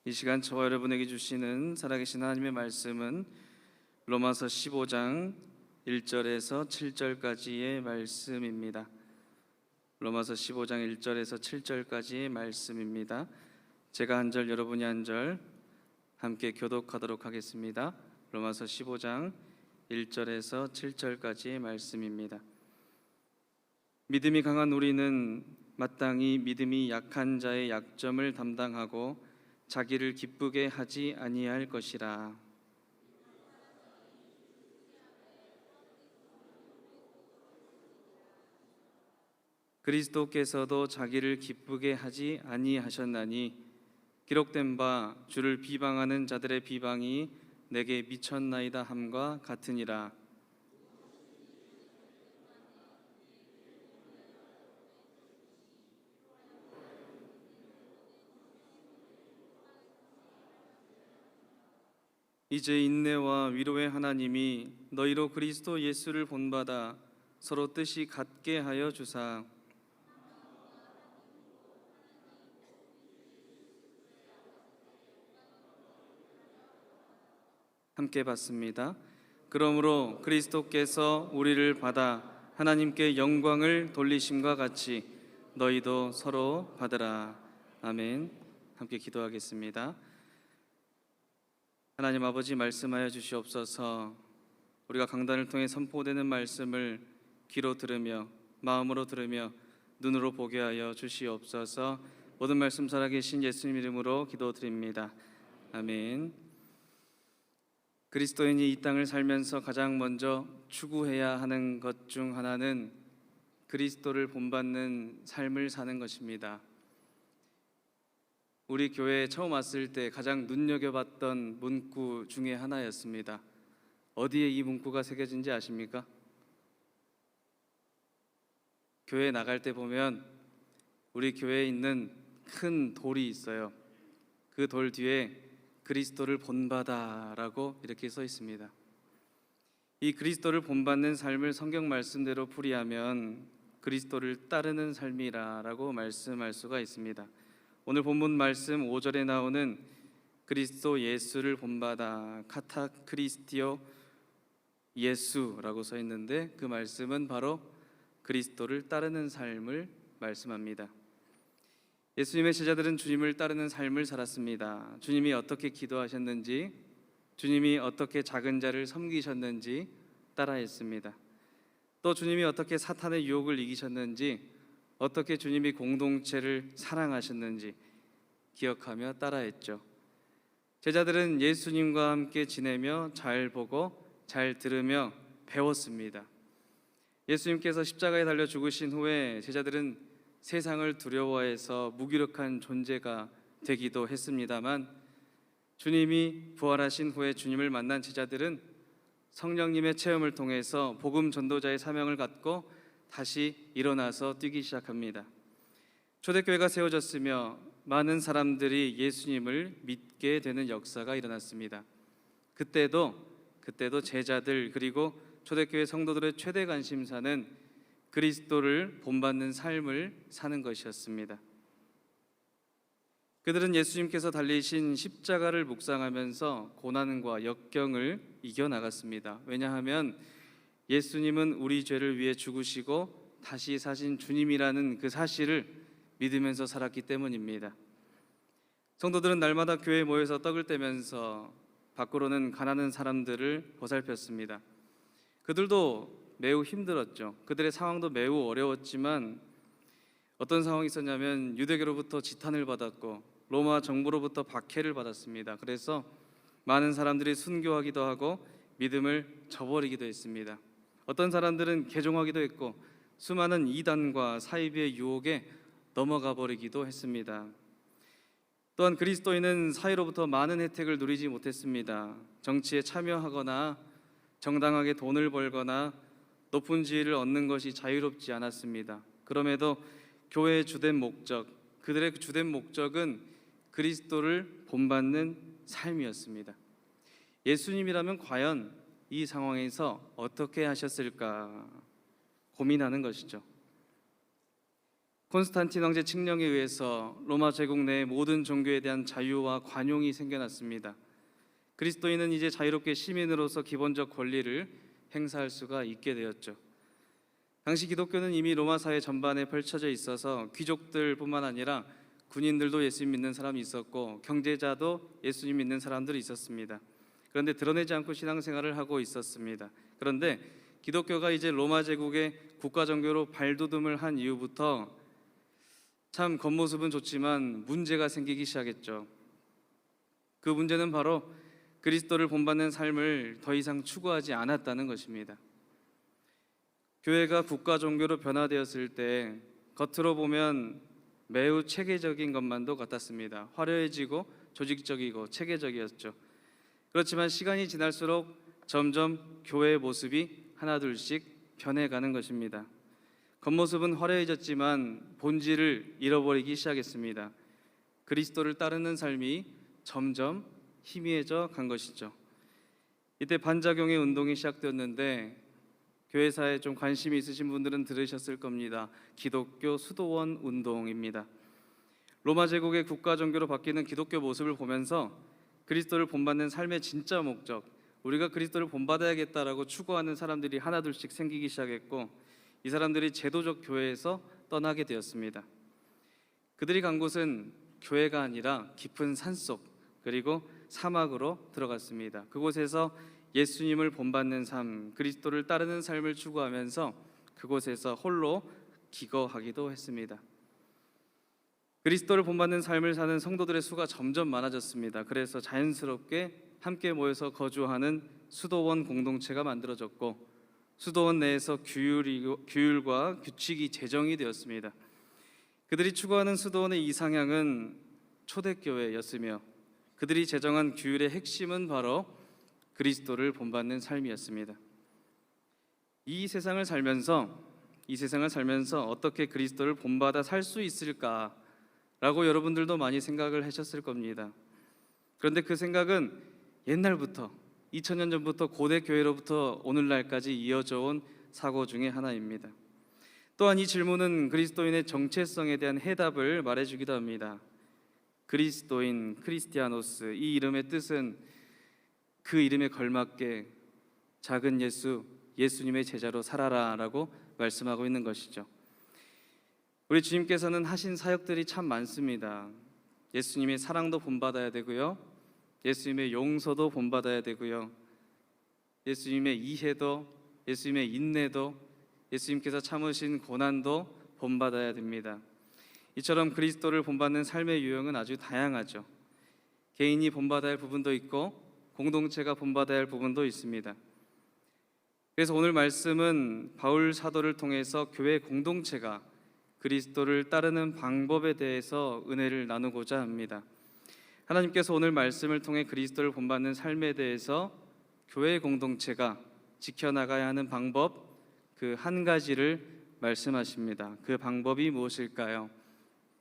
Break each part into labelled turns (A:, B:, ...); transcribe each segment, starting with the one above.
A: 이 시간 저와 여러분에게 주시는 살아계신 하나님의 말씀은 로마서 15장 1절에서 7절까지의 말씀입니다. 로마서 15장 1절에서 7절까지의 말씀입니다. 제가 한 절, 여러분이 한 절 함께 교독하도록 하겠습니다. 로마서 15장 1절에서 7절까지의 말씀입니다. 믿음이 강한 우리는 마땅히 믿음이 약한 자의 약점을 담당하고 자기를 기쁘게 하지 아니할 것이라. 그리스도께서도 자기를 기쁘게 하지 아니하셨나니 기록된 바 주를 비방하는 자들의 비방이 내게 미쳤나이다 함과 같으니라. 이제 인내와 위로의 하나님이 너희로 그리스도 예수를 본받아 서로 뜻이 같게 하여 주사 함께 받습니다. 그러므로 그리스도께서 우리를 받아 하나님께 영광을 돌리심과 같이 너희도 서로 받으라. 아멘. 함께 기도하겠습니다. 하나님 아버지, 말씀하여 주시옵소서. 우리가 강단을 통해 선포되는 말씀을 귀로 들으며 마음으로 들으며 눈으로 보게 하여 주시옵소서. 모든 말씀 살아계신 예수님 이름으로 기도드립니다. 아멘. 그리스도인이 이 땅을 살면서 가장 먼저 추구해야 하는 것 중 하나는 그리스도를 본받는 삶을 사는 것입니다. 우리 교회에 처음 왔을 때 가장 눈여겨봤던 문구 중에 하나였습니다. 어디에 이 문구가 새겨진지 아십니까? 교회에 나갈 때 보면 우리 교회에 있는 큰 돌이 있어요. 그 돌 뒤에 그리스도를 본받아라고 이렇게 써 있습니다. 이 그리스도를 본받는 삶을 성경 말씀대로 풀이하면 그리스도를 따르는 삶이라고 말씀할 수가 있습니다. 오늘 본문 말씀 5절에 나오는 그리스도 예수를 본받아 카타 크리스티오 예수라고 써 있는데 그 말씀은 바로 그리스도를 따르는 삶을 말씀합니다. 예수님의 제자들은 주님을 따르는 삶을 살았습니다. 주님이 어떻게 기도하셨는지, 주님이 어떻게 작은 자를 섬기셨는지 따라했습니다. 또 주님이 어떻게 사탄의 유혹을 이기셨는지, 어떻게 주님이 공동체를 사랑하셨는지 기억하며 따라했죠. 제자들은 예수님과 함께 지내며 잘 보고 잘 들으며 배웠습니다. 예수님께서 십자가에 달려 죽으신 후에 제자들은 세상을 두려워해서 무기력한 존재가 되기도 했습니다만, 주님이 부활하신 후에 주님을 만난 제자들은 성령님의 체험을 통해서 복음 전도자의 사명을 갖고 다시 일어나서 뛰기 시작합니다. 초대교회가 세워졌으며 많은 사람들이 예수님을 믿게 되는 역사가 일어났습니다. 그때도 제자들 그리고 초대교회 성도들의 최대 관심사는 그리스도를 본받는 삶을 사는 것이었습니다. 그들은 예수님께서 달리신 십자가를 묵상하면서 고난과 역경을 이겨나갔습니다. 왜냐하면 예수님은 우리 죄를 위해 죽으시고 다시 사신 주님이라는 그 사실을 믿으면서 살았기 때문입니다. 성도들은 날마다 교회에 모여서 떡을 떼면서 밖으로는 가난한 사람들을 보살폈습니다. 그들도 매우 힘들었죠. 그들의 상황도 매우 어려웠지만 어떤 상황이 있었냐면 유대교로부터 지탄을 받았고 로마 정부로부터 박해를 받았습니다. 그래서 많은 사람들이 순교하기도 하고 믿음을 저버리기도 했습니다. 어떤 사람들은 개종하기도 했고 수많은 이단과 사이비의 유혹에 넘어가 버리기도 했습니다. 또한 그리스도인은 사회로부터 많은 혜택을 누리지 못했습니다. 정치에 참여하거나 정당하게 돈을 벌거나 높은 지위를 얻는 것이 자유롭지 않았습니다. 그럼에도 교회의 주된 목적, 그들의 주된 목적은 그리스도를 본받는 삶이었습니다. 예수님이라면 과연 이 상황에서 어떻게 하셨을까 고민하는 것이죠. 콘스탄틴 황제 칙령에 의해서 로마 제국 내 모든 종교에 대한 자유와 관용이 생겨났습니다. 그리스도인은 이제 자유롭게 시민으로서 기본적 권리를 행사할 수가 있게 되었죠. 당시 기독교는 이미 로마 사회 전반에 펼쳐져 있어서 귀족들뿐만 아니라 군인들도 예수님 믿는 사람이 있었고 경제자도 예수님 믿는 사람들이 있었습니다. 그런데 드러내지 않고 신앙생활을 하고 있었습니다. 그런데 기독교가 이제 로마 제국의 국가 종교로 발돋움을 한 이후부터 참 겉모습은 좋지만 문제가 생기기 시작했죠. 그 문제는 바로 그리스도를 본받는 삶을 더 이상 추구하지 않았다는 것입니다. 교회가 국가 종교로 변화되었을 때 겉으로 보면 매우 체계적인 것만도 같았습니다. 화려해지고 조직적이고 체계적이었죠. 그렇지만 시간이 지날수록 점점 교회의 모습이 하나둘씩 변해가는 것입니다. 겉모습은 화려해졌지만 본질을 잃어버리기 시작했습니다. 그리스도를 따르는 삶이 점점 희미해져 간 것이죠. 이때 반작용의 운동이 시작되었는데 교회사에 좀 관심이 있으신 분들은 들으셨을 겁니다. 기독교 수도원 운동입니다. 로마 제국의 국가 종교로 바뀌는 기독교 모습을 보면서 그리스도를 본받는 삶의 진짜 목적, 우리가 그리스도를 본받아야겠다라고 추구하는 사람들이 하나둘씩 생기기 시작했고 이 사람들이 제도적 교회에서 떠나게 되었습니다. 그들이 간 곳은 교회가 아니라 깊은 산속 그리고 사막으로 들어갔습니다. 그곳에서 예수님을 본받는 삶, 그리스도를 따르는 삶을 추구하면서 그곳에서 홀로 기거하기도 했습니다. 그리스도를 본받는 삶을 사는 성도들의 수가 점점 많아졌습니다. 그래서 자연스럽게 함께 모여서 거주하는 수도원 공동체가 만들어졌고 수도원 내에서 규율과 규칙이 제정이 되었습니다. 그들이 추구하는 수도원의 이상향은 초대교회였으며 그들이 제정한 규율의 핵심은 바로 그리스도를 본받는 삶이었습니다. 이 세상을 살면서 어떻게 그리스도를 본받아 살 수 있을까라고 여러분들도 많이 생각을 하셨을 겁니다. 그런데 그 생각은 옛날부터 2000년 전부터 고대 교회로부터 오늘날까지 이어져 온 사고 중에 하나입니다. 또한 이 질문은 그리스도인의 정체성에 대한 해답을 말해주기도 합니다. 그리스도인, 크리스티아노스, 이 이름의 뜻은 그 이름에 걸맞게 작은 예수, 예수님의 제자로 살아라라고 말씀하고 있는 것이죠. 우리 주님께서는 하신 사역들이 참 많습니다. 예수님의 사랑도 본받아야 되고요, 예수님의 용서도 본받아야 되고요, 예수님의 이해도, 예수님의 인내도, 예수님께서 참으신 고난도 본받아야 됩니다. 이처럼 그리스도를 본받는 삶의 유형은 아주 다양하죠. 개인이 본받아야 할 부분도 있고 공동체가 본받아야 할 부분도 있습니다. 그래서 오늘 말씀은 바울 사도를 통해서 교회 공동체가 그리스도를 따르는 방법에 대해서 은혜를 나누고자 합니다. 하나님께서 오늘 말씀을 통해 그리스도를 본받는 삶에 대해서 교회 공동체가 지켜나가야 하는 방법, 그 한 가지를 말씀하십니다. 그 방법이 무엇일까요?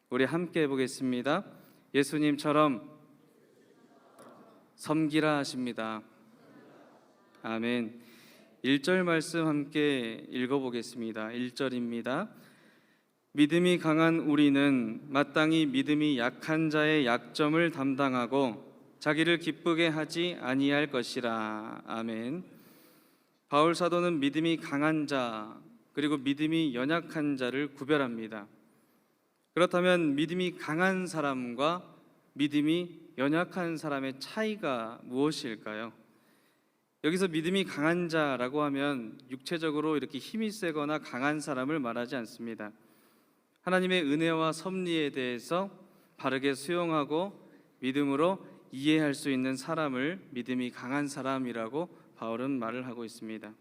A: 우리 함께 해보겠습니다. 예수님처럼 섬기라 하십니다. 아멘. 1절 말씀 함께 읽어보겠습니다. 1절입니다. 믿음이 강한 우리는 마땅히 믿음이 약한 자의 약점을 담당하고 자기를 기쁘게 하지 아니할 것이라. 아멘. 바울 사도는 믿음이 강한 자 그리고 믿음이 연약한 자를 구별합니다. 그렇다면 믿음이 강한 사람과 믿음이 연약한 사람의 차이가 무엇일까요? 여기서 믿음이 강한 자라고 하면 육체적으로 이렇게 힘이 세거나 강한 사람을 말하지 않습니다. 하나님의 은혜와 섭리에 대해서 바르게 수용하고 믿음으로 이해할 수 있는 사람을 믿음이 강한 사람이라고 바울은 말을 하고 있습니다.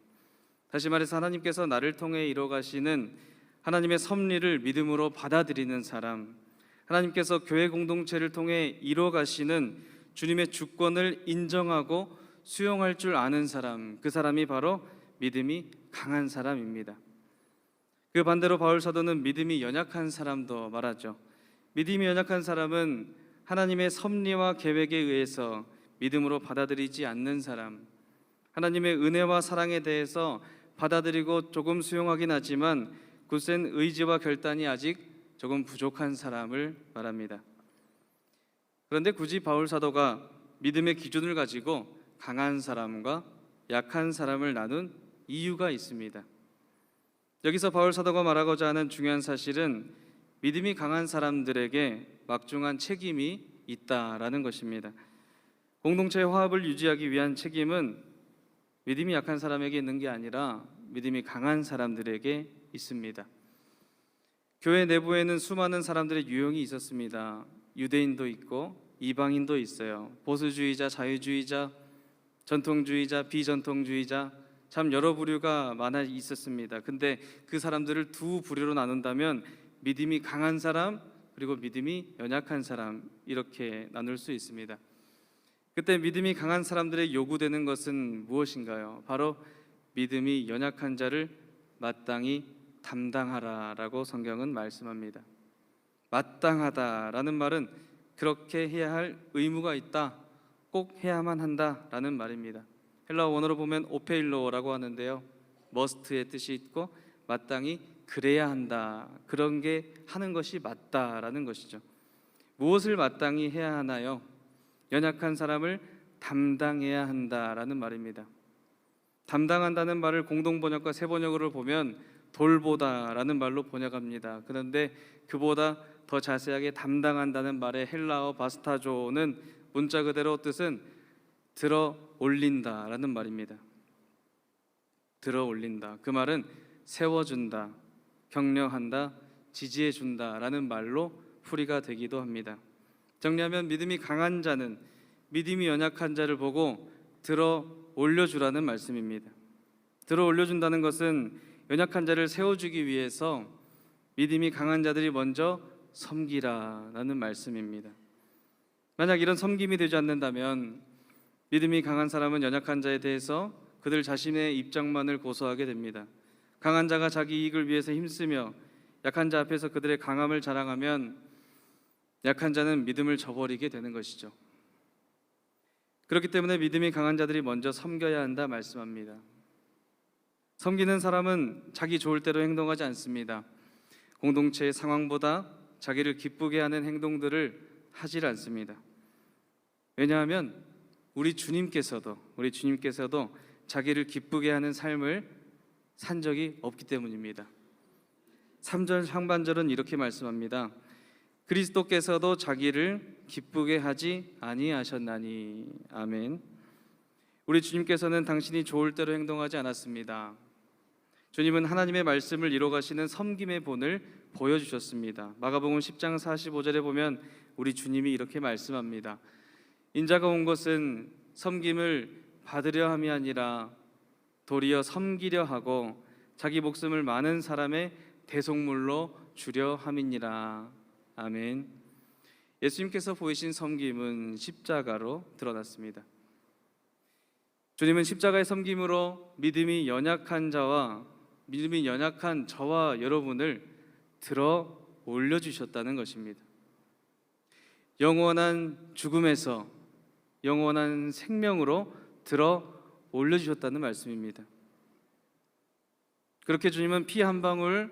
A: 다시 말해서 하나님께서 나를 통해 이뤄가시는 하나님의 섭리를 믿음으로 받아들이는 사람, 하나님께서 교회 공동체를 통해 이뤄가시는 주님의 주권을 인정하고 수용할 줄 아는 사람, 그 사람이 바로 믿음이 강한 사람입니다. 그 반대로 바울 사도는 믿음이 연약한 사람도 말하죠. 믿음이 연약한 사람은 하나님의 섭리와 계획에 의해서 믿음으로 받아들이지 않는 사람, 하나님의 은혜와 사랑에 대해서 받아들이고 조금 수용하긴 하지만 굳센 의지와 결단이 아직 조금 부족한 사람을 말합니다. 그런데 굳이 바울 사도가 믿음의 기준을 가지고 강한 사람과 약한 사람을 나눈 이유가 있습니다. 여기서 바울 사도가 말하고자 하는 중요한 사실은 믿음이 강한 사람들에게 막중한 책임이 있다라는 것입니다. 공동체의 화합을 유지하기 위한 책임은 믿음이 약한 사람에게 있는 게 아니라 믿음이 강한 사람들에게 있습니다. 교회 내부에는 수많은 사람들의 유형이 있었습니다. 유대인도 있고 이방인도 있어요. 보수주의자, 자유주의자, 전통주의자, 비전통주의자, 참 여러 부류가 많아 있었습니다. 근데 그 사람들을 두 부류로 나눈다면 믿음이 강한 사람 그리고 믿음이 연약한 사람 이렇게 나눌 수 있습니다. 그때 믿음이 강한 사람들의 요구되는 것은 무엇인가요? 바로 믿음이 연약한 자를 마땅히 담당하라라고 성경은 말씀합니다. 마땅하다라는 말은 그렇게 해야 할 의무가 있다, 꼭 해야만 한다라는 말입니다. 헬라어 원어로 보면 오페일로라고 하는데요, 머스트의 뜻이 있고 마땅히 그래야 한다, 그런 게 하는 것이 맞다라는 것이죠. 무엇을 마땅히 해야 하나요? 연약한 사람을 담당해야 한다라는 말입니다. 담당한다는 말을 공동번역과 새번역으로 보면 돌보다라는 말로 번역합니다. 그런데 그보다 더 자세하게 담당한다는 말의 헬라어 바스타조는 문자 그대로 뜻은 들어 올린다라는 말입니다. 들어 올린다. 그 말은 세워준다, 격려한다, 지지해준다라는 말로 풀이가 되기도 합니다. 정리하면 믿음이 강한 자는 믿음이 연약한 자를 보고 들어 올려주라는 말씀입니다. 들어 올려준다는 것은 연약한 자를 세워주기 위해서 믿음이 강한 자들이 먼저 섬기라라는 말씀입니다. 만약 이런 섬김이 되지 않는다면 믿음이 강한 사람은 연약한 자에 대해서 그들 자신의 입장만을 고수하게 됩니다. 강한 자가 자기 이익을 위해서 힘쓰며 약한 자 앞에서 그들의 강함을 자랑하면 약한 자는 믿음을 저버리게 되는 것이죠. 그렇기 때문에 믿음이 강한 자들이 먼저 섬겨야 한다 말씀합니다. 섬기는 사람은 자기 좋을 대로 행동하지 않습니다. 공동체의 상황보다 자기를 기쁘게 하는 행동들을 하질 않습니다. 왜냐하면 우리 주님께서도 자기를 기쁘게 하는 삶을 산 적이 없기 때문입니다. 3절 상반절은 이렇게 말씀합니다. 그리스도께서도 자기를 기쁘게 하지 아니하셨나니. 아멘. 우리 주님께서는 당신이 좋을 대로 행동하지 않았습니다. 주님은 하나님의 말씀을 이뤄가시는 섬김의 본을 보여주셨습니다. 마가복음 10장 45절에 보면 우리 주님이 이렇게 말씀합니다. 인자가 온 것은 섬김을 받으려 함이 아니라 도리어 섬기려 하고 자기 목숨을 많은 사람의 대속물로 주려 함이니라. 아멘. 예수님께서 보이신 섬김은 십자가로 드러났습니다. 주님은 십자가의 섬김으로 믿음이 연약한 저와 여러분을 들어 올려주셨다는 것입니다. 영원한 죽음에서 영원한 생명으로 들어 올려주셨다는 말씀입니다. 그렇게 주님은 피 한 방울,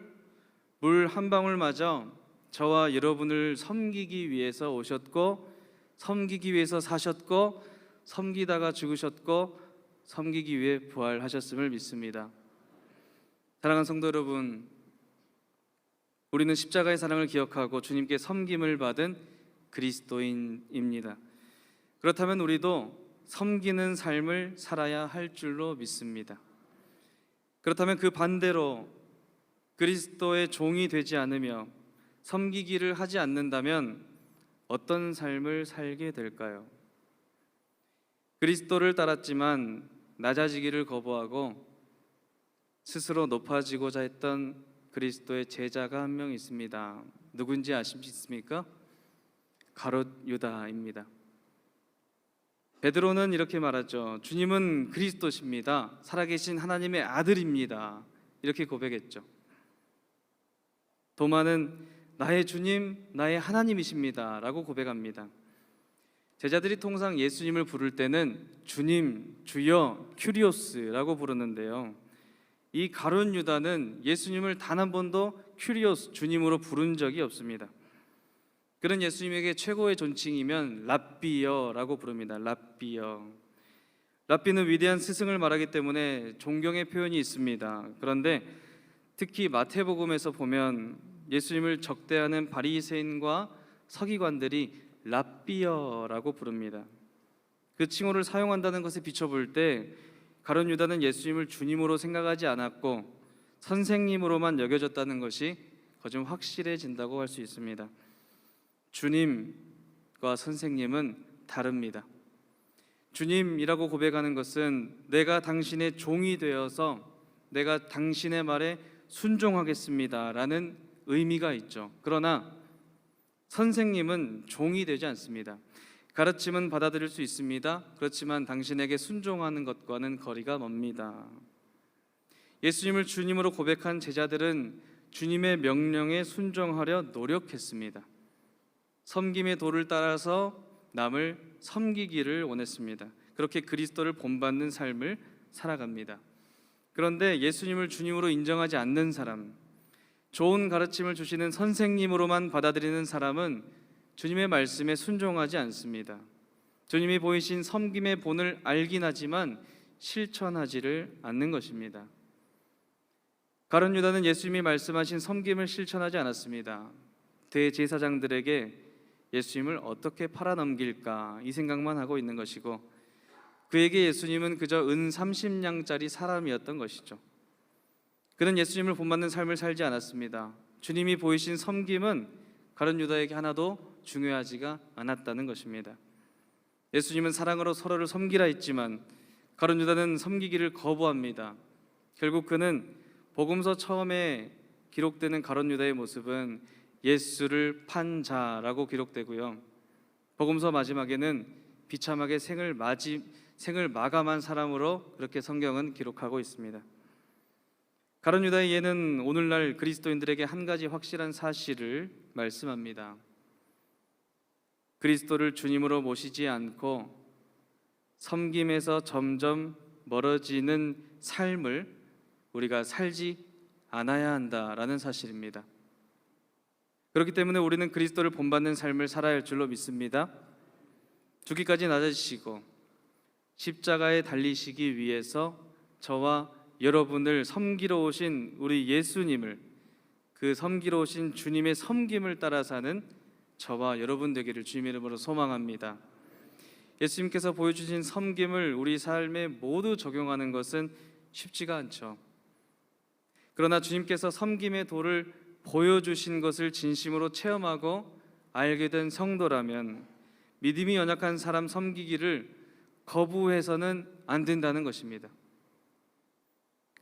A: 물 한 방울마저 저와 여러분을 섬기기 위해서 오셨고, 섬기기 위해서 사셨고, 섬기다가 죽으셨고, 섬기기 위해 부활하셨음을 믿습니다. 사랑하는 성도 여러분, 우리는 십자가의 사랑을 기억하고 주님께 섬김을 받은 그리스도인입니다. 그렇다면 우리도 섬기는 삶을 살아야 할 줄로 믿습니다. 그렇다면 그 반대로 그리스도의 종이 되지 않으며 섬기기를 하지 않는다면 어떤 삶을 살게 될까요? 그리스도를 따랐지만 낮아지기를 거부하고 스스로 높아지고자 했던 그리스도의 제자가 한 명 있습니다. 누군지 아십니까? 가롯 유다입니다. 베드로는 이렇게 말하죠. 주님은 그리스도십니다. 살아계신 하나님의 아들입니다. 이렇게 고백했죠. 도마는 나의 주님, 나의 하나님이십니다 라고 고백합니다. 제자들이 통상 예수님을 부를 때는 주님, 주여, 큐리오스라고 부르는데요, 이 가룟 유다는 예수님을 단 한 번도 큐리오스, 주님으로 부른 적이 없습니다. 그런 예수님에게 최고의 존칭이면 랍비여라고 부릅니다. 랍비여. 랍비는 위대한 스승을 말하기 때문에 존경의 표현이 있습니다. 그런데 특히 마태복음에서 보면 예수님을 적대하는 바리새인과 서기관들이 랍비여라고 부릅니다. 그 칭호를 사용한다는 것에 비춰볼 때 가룟 유다는 예수님을 주님으로 생각하지 않았고 선생님으로만 여겨졌다는 것이 좀 확실해진다고 할 수 있습니다. 주님과 선생님은 다릅니다. 주님이라고 고백하는 것은 내가 당신의 종이 되어서 내가 당신의 말에 순종하겠습니다라는 의미가 있죠. 그러나 선생님은 종이 되지 않습니다. 가르침은 받아들일 수 있습니다. 그렇지만 당신에게 순종하는 것과는 거리가 멉니다. 예수님을 주님으로 고백한 제자들은 주님의 명령에 순종하려 노력했습니다. 섬김의 도를 따라서 남을 섬기기를 원했습니다. 그렇게 그리스도를 본받는 삶을 살아갑니다. 그런데 예수님을 주님으로 인정하지 않는 사람, 좋은 가르침을 주시는 선생님으로만 받아들이는 사람은 주님의 말씀에 순종하지 않습니다. 주님이 보이신 섬김의 본을 알긴 하지만 실천하지를 않는 것입니다. 가룟 유다는 예수님이 말씀하신 섬김을 실천하지 않았습니다. 대제사장들에게 예수님을 어떻게 팔아넘길까 이 생각만 하고 있는 것이고 그에게 예수님은 그저 은 30냥짜리 사람이었던 것이죠. 그는 예수님을 본받는 삶을 살지 않았습니다. 주님이 보이신 섬김은 가룟 유다에게 하나도 중요하지가 않았다는 것입니다. 예수님은 사랑으로 서로를 섬기라 했지만 가룟 유다는 섬기기를 거부합니다. 결국 그는 복음서 처음에 기록되는 가룟 유다의 모습은 예수를 판 자라고 기록되고요. 복음서 마지막에는 비참하게 생을 마감한 사람으로 그렇게 성경은 기록하고 있습니다. 가룟 유다의 예는 오늘날 그리스도인들에게 한 가지 확실한 사실을 말씀합니다. 그리스도를 주님으로 모시지 않고 섬김에서 점점 멀어지는 삶을 우리가 살지 않아야 한다라는 사실입니다. 그렇기 때문에 우리는 그리스도를 본받는 삶을 살아야 할 줄로 믿습니다. 죽기까지 낮아지시고 십자가에 달리시기 위해서 저와 여러분을 섬기러 오신 우리 예수님을, 그 섬기러 오신 주님의 섬김을 따라 사는 저와 여러분 되기를 주님의 이름으로 소망합니다. 예수님께서 보여주신 섬김을 우리 삶에 모두 적용하는 것은 쉽지가 않죠. 그러나 주님께서 섬김의 도를 보여주신 것을 진심으로 체험하고 알게 된 성도라면 믿음이 연약한 사람 섬기기를 거부해서는 안 된다는 것입니다.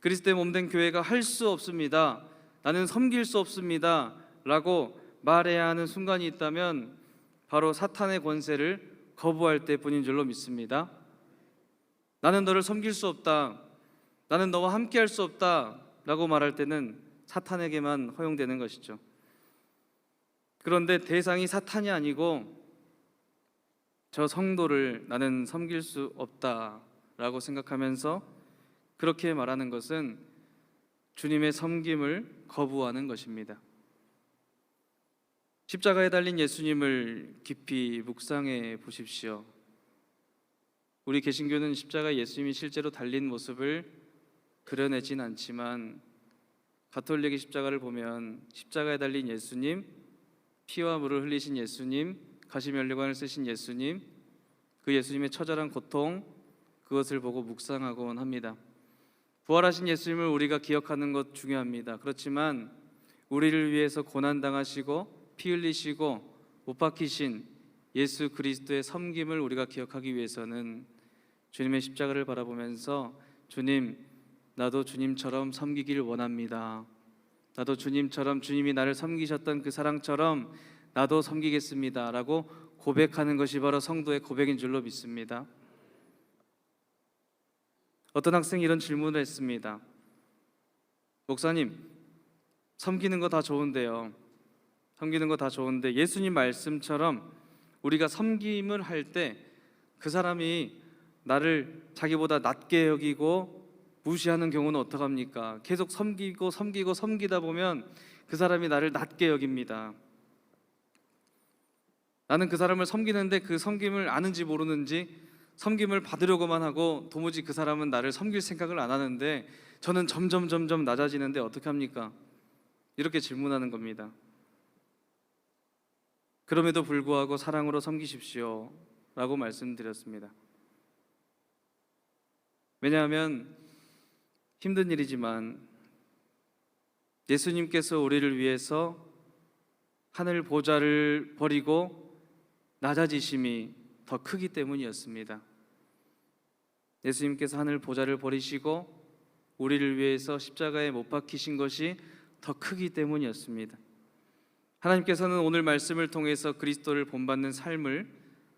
A: 그리스도의 몸된 교회가 할 수 없습니다, 나는 섬길 수 없습니다 라고 말해야 하는 순간이 있다면 바로 사탄의 권세를 거부할 때뿐인 줄로 믿습니다. 나는 너를 섬길 수 없다, 나는 너와 함께 할 수 없다 라고 말할 때는 사탄에게만 허용되는 것이죠. 그런데 대상이 사탄이 아니고 저 성도를 나는 섬길 수 없다라고 생각하면서 그렇게 말하는 것은 주님의 섬김을 거부하는 것입니다. 십자가에 달린 예수님을 깊이 묵상해 보십시오. 우리 개신교는 십자가에 예수님이 실제로 달린 모습을 그려내진 않지만 가톨릭의 십자가를 보면 십자가에 달린 예수님, 피와 물을 흘리신 예수님, 가시면류관을 쓰신 예수님, 그 예수님의 처절한 고통, 그것을 보고 묵상하곤 합니다. 부활하신 예수님을 우리가 기억하는 것 중요합니다. 그렇지만 우리를 위해서 고난당하시고 피 흘리시고 못 박히신 예수 그리스도의 섬김을 우리가 기억하기 위해서는 주님의 십자가를 바라보면서 주님, 나도 주님처럼 섬기길 원합니다. 나도 주님처럼, 주님이 나를 섬기셨던 그 사랑처럼 나도 섬기겠습니다 라고 고백하는 것이 바로 성도의 고백인 줄로 믿습니다. 어떤 학생이 이런 질문을 했습니다. 목사님, 섬기는 거 다 좋은데요, 섬기는 거 다 좋은데 예수님 말씀처럼 우리가 섬김을 할 때 그 사람이 나를 자기보다 낮게 여기고 무시하는 경우는 어떡합니까? 계속 섬기다 보면 그 그 사람이 나를 낮게 여깁니다. 나는 그 사람을 섬기는데 그 섬김을 아는지 모르는지 섬김을 받으려고만 하고 도무지 그 사람은 나를 섬길 생각을 안 하는데 저는 점점 낮아지는데 어떻게 합니까? 이렇게 질문하는 겁니다. 그럼에도 불구하고 사랑으로 섬기십시오 라고 말씀드렸습니다. 왜냐하면 힘든 일이지만 예수님께서 우리를 위해서 하늘 보좌를 버리고 낮아지심이 더 크기 때문이었습니다. 예수님께서 하늘 보좌를 버리시고 우리를 위해서 십자가에 못 박히신 것이 더 크기 때문이었습니다. 하나님께서는 오늘 말씀을 통해서 그리스도를 본받는 삶을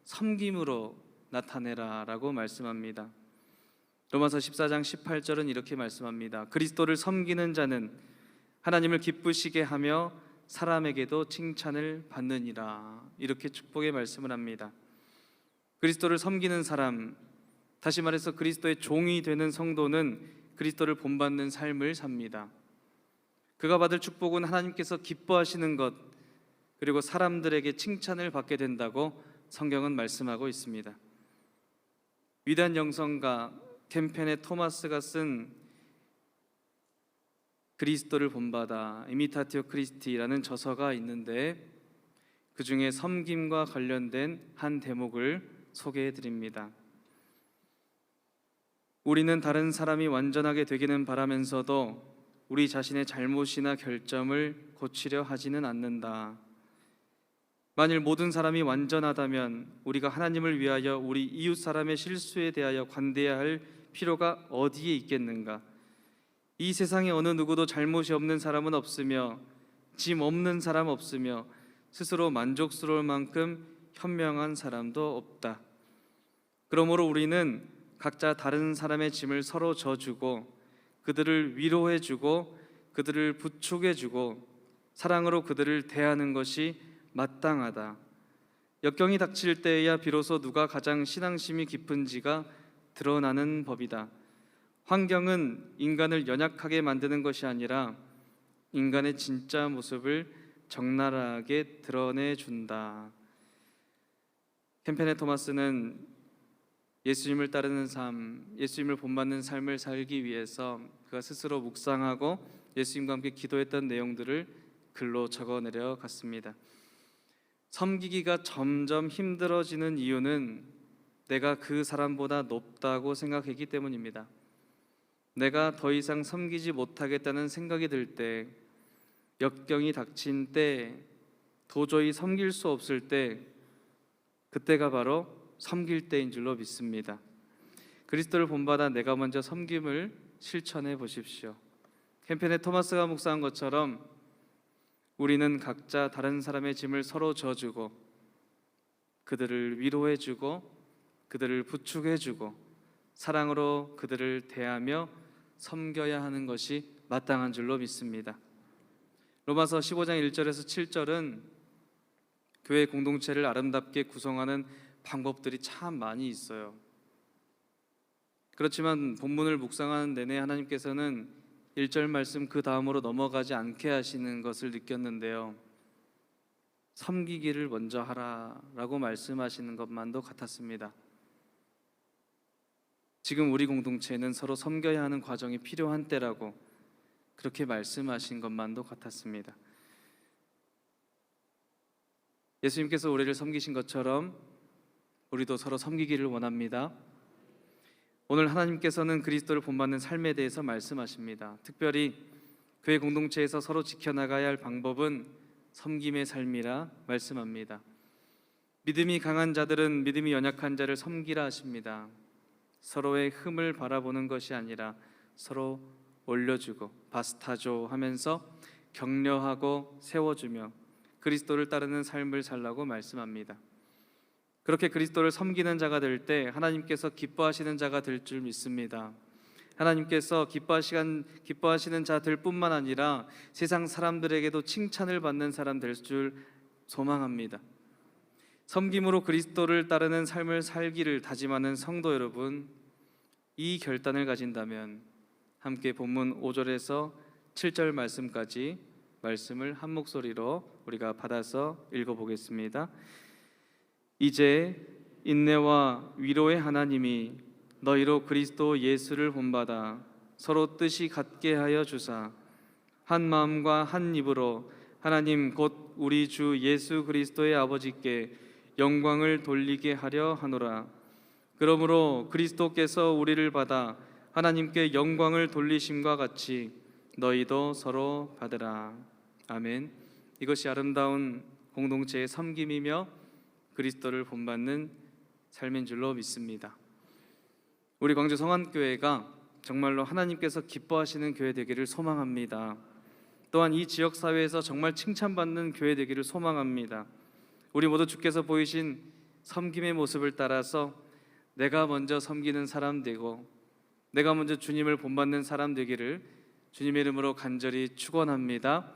A: 섬김으로 나타내라 라고 말씀합니다. 로마서 14장 18절은 이렇게 말씀합니다. 그리스도를 섬기는 자는 하나님을 기쁘시게 하며 사람에게도 칭찬을 받느니라. 이렇게 축복의 말씀을 합니다. 그리스도를 섬기는 사람, 다시 말해서 그리스도의 종이 되는 성도는 그리스도를 본받는 삶을 삽니다. 그가 받을 축복은 하나님께서 기뻐하시는 것, 그리고 사람들에게 칭찬을 받게 된다고 성경은 말씀하고 있습니다. 위대한 영성가 캠펜의 토마스가 쓴 그리스도를 본받아 이미타티오 크리스티라는 저서가 있는데 그 중에 섬김과 관련된 한 대목을 소개해 드립니다. 우리는 다른 사람이 완전하게 되기는 바라면서도 우리 자신의 잘못이나 결점을 고치려 하지는 않는다. 만일 모든 사람이 완전하다면 우리가 하나님을 위하여 우리 이웃 사람의 실수에 대하여 관대해야 할 필요가 어디에 있겠는가? 이 세상에 어느 누구도 잘못이 없는 사람은 없으며 짐 없는 사람 없으며 스스로 만족스러울 만큼 현명한 사람도 없다. 그러므로 우리는 각자 다른 사람의 짐을 서로 져주고 그들을 위로해주고 그들을 부축해주고 사랑으로 그들을 대하는 것이 마땅하다. 역경이 닥칠 때에야 비로소 누가 가장 신앙심이 깊은지가 드러나는 법이다. 환경은 인간을 연약하게 만드는 것이 아니라 인간의 진짜 모습을 적나라하게 드러내준다. 캠펜의 토마스는 예수님을 따르는 삶, 예수님을 본받는 삶을 살기 위해서 그가 스스로 묵상하고 예수님과 함께 기도했던 내용들을 글로 적어내려 갔습니다. 섬기기가 점점 힘들어지는 이유는 내가 그 사람보다 높다고 생각했기 때문입니다. 내가 더 이상 섬기지 못하겠다는 생각이 들 때, 역경이 닥친 때, 도저히 섬길 수 없을 때, 그때가 바로 섬길 때인 줄로 믿습니다. 그리스도를 본받아 내가 먼저 섬김을 실천해 보십시오. 캠펜의 토마스가 묵상한 것처럼 우리는 각자 다른 사람의 짐을 서로 져주고 그들을 위로해주고 그들을 부축해주고 사랑으로 그들을 대하며 섬겨야 하는 것이 마땅한 줄로 믿습니다. 로마서 15장 1절에서 7절은 교회 공동체를 아름답게 구성하는 방법들이 참 많이 있어요. 그렇지만 본문을 묵상하는 내내 하나님께서는 1절 말씀 그 다음으로 넘어가지 않게 하시는 것을 느꼈는데요. 섬기기를 먼저 하라라고 말씀하시는 것만도 같았습니다. 지금 우리 공동체는 서로 섬겨야 하는 과정이 필요한 때라고 그렇게 말씀하신 것만도 같았습니다. 예수님께서 우리를 섬기신 것처럼 우리도 서로 섬기기를 원합니다. 오늘 하나님께서는 그리스도를 본받는 삶에 대해서 말씀하십니다. 특별히 교회 공동체에서 서로 지켜나가야 할 방법은 섬김의 삶이라 말씀합니다. 믿음이 강한 자들은 믿음이 연약한 자를 섬기라 하십니다. 서로의 흠을 바라보는 것이 아니라 서로 올려주고 바스타조 하면서 격려하고 세워주며 그리스도를 따르는 삶을 살라고 말씀합니다. 그렇게 그리스도를 섬기는 자가 될 때 하나님께서 기뻐하시는 자가 될 줄 믿습니다. 하나님께서 기뻐하시는 자들 뿐만 아니라 세상 사람들에게도 칭찬을 받는 사람 될 줄 소망합니다. 섬김으로 그리스도를 따르는 삶을 살기를 다짐하는 성도 여러분, 이 결단을 가진다면 함께 본문 5절에서 7절 말씀까지 말씀을 한 목소리로 우리가 받아서 읽어보겠습니다. 이제 인내와 위로의 하나님이 너희로 그리스도 예수를 본받아 서로 뜻이 같게 하여 주사 한 마음과 한 입으로 하나님 곧 우리 주 예수 그리스도의 아버지께 영광을 돌리게 하려 하노라. 그러므로 그리스도께서 우리를 받아 하나님께 영광을 돌리심과 같이 너희도 서로 받으라. 아멘. 이것이 아름다운 공동체의 섬김이며 그리스도를 본받는 삶인 줄로 믿습니다. 우리 광주 성안교회가 정말로 하나님께서 기뻐하시는 교회 되기를 소망합니다. 또한 이 지역 사회에서 정말 칭찬받는 교회 되기를 소망합니다. 우리 모두 주께서 보이신 섬김의 모습을 따라서 내가 먼저 섬기는 사람 되고 내가 먼저 주님을 본받는 사람 되기를 주님의 이름으로 간절히 축원합니다.